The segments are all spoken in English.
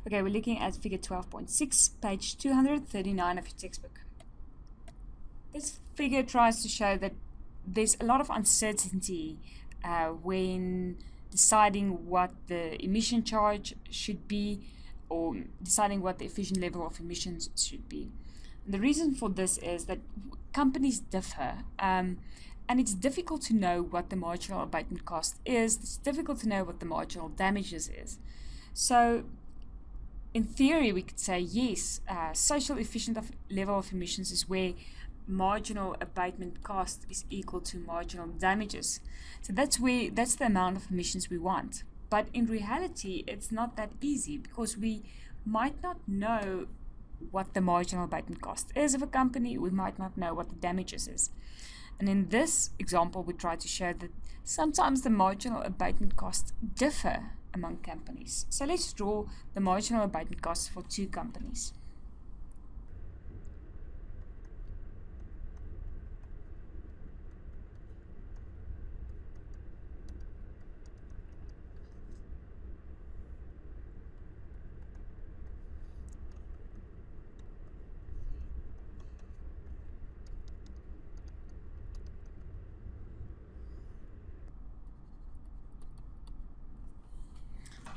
Okay, we're looking at figure 12.6, page 239 of your textbook. This figure tries to show that there's a lot of uncertainty when deciding what the emission charge should be, or deciding what the efficient level of emissions should be. And the reason for this is that companies differ, and it's difficult to know what the marginal abatement cost is. It's difficult to know what the marginal damages is. So in theory, we could say yes, social efficient level of emissions is where marginal abatement cost is equal to marginal damages. So that's the amount of emissions we want. But in reality, it's not that easy, because we might not know what the marginal abatement cost is of a company. We might not know what the damages is. And in this example, we try to show that sometimes the marginal abatement costs differ among companies. So let's draw the marginal abatement costs for two companies.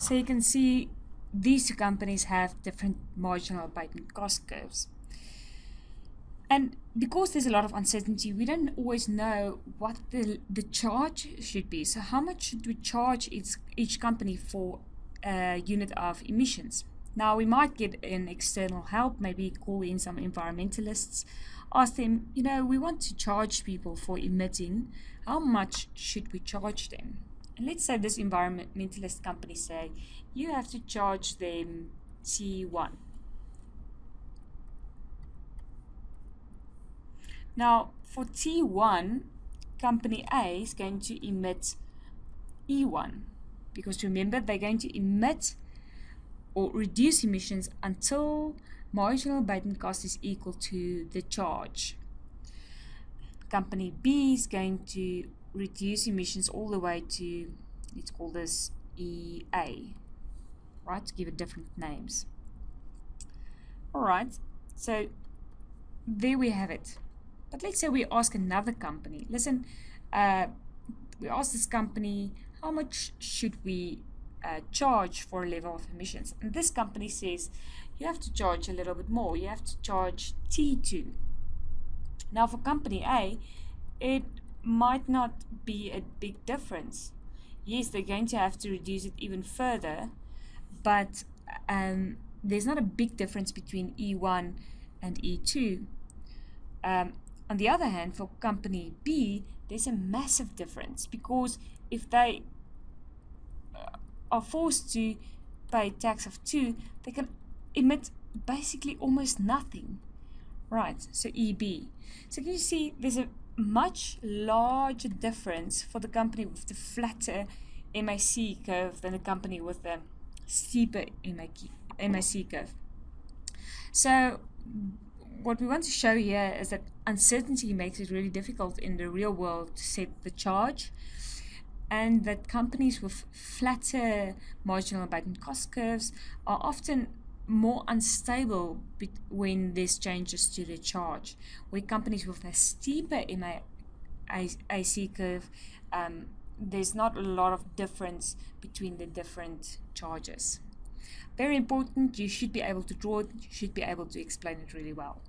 So you can see these two companies have different marginal abatement cost curves. And because there's a lot of uncertainty, we don't always know what the charge should be. So how much should we charge each company for a unit of emissions? Now, we might get an external help, maybe call in some environmentalists, ask them, we want to charge people for emitting. How much should we charge them? And let's say this environmentalist company say, you have to charge them T1. Now, for T1, company A is going to emit E1, because remember, they're going to emit or reduce emissions until marginal abatement cost is equal to the charge. Company B is going to reduce emissions all the way to, let's call this EA, right, to give it different names. All right, so there we have it. But let's say we ask another company, listen, we ask this company, how much should we charge for a level of emissions? And this company says, you have to charge a little bit more. You have to charge T2. Now for company A, it might not be a big difference. Yes, they're going to have to reduce it even further, but there's not a big difference between E1 and E2. On the other hand, for company B, there's a massive difference, because if they are forced to pay a tax of 2, they can emit basically almost nothing. Right, so EB. So can you see there's a much larger difference for the company with the flatter MAC curve than the company with the steeper MAC curve. So what we want to show here is that uncertainty makes it really difficult in the real world to set the charge, and that companies with flatter marginal abatement cost curves are often more unstable when there's changes to the charge, where companies with a steeper MAC curve, there's not a lot of difference between the different charges. Very important, you should be able to draw it, you should be able to explain it really well.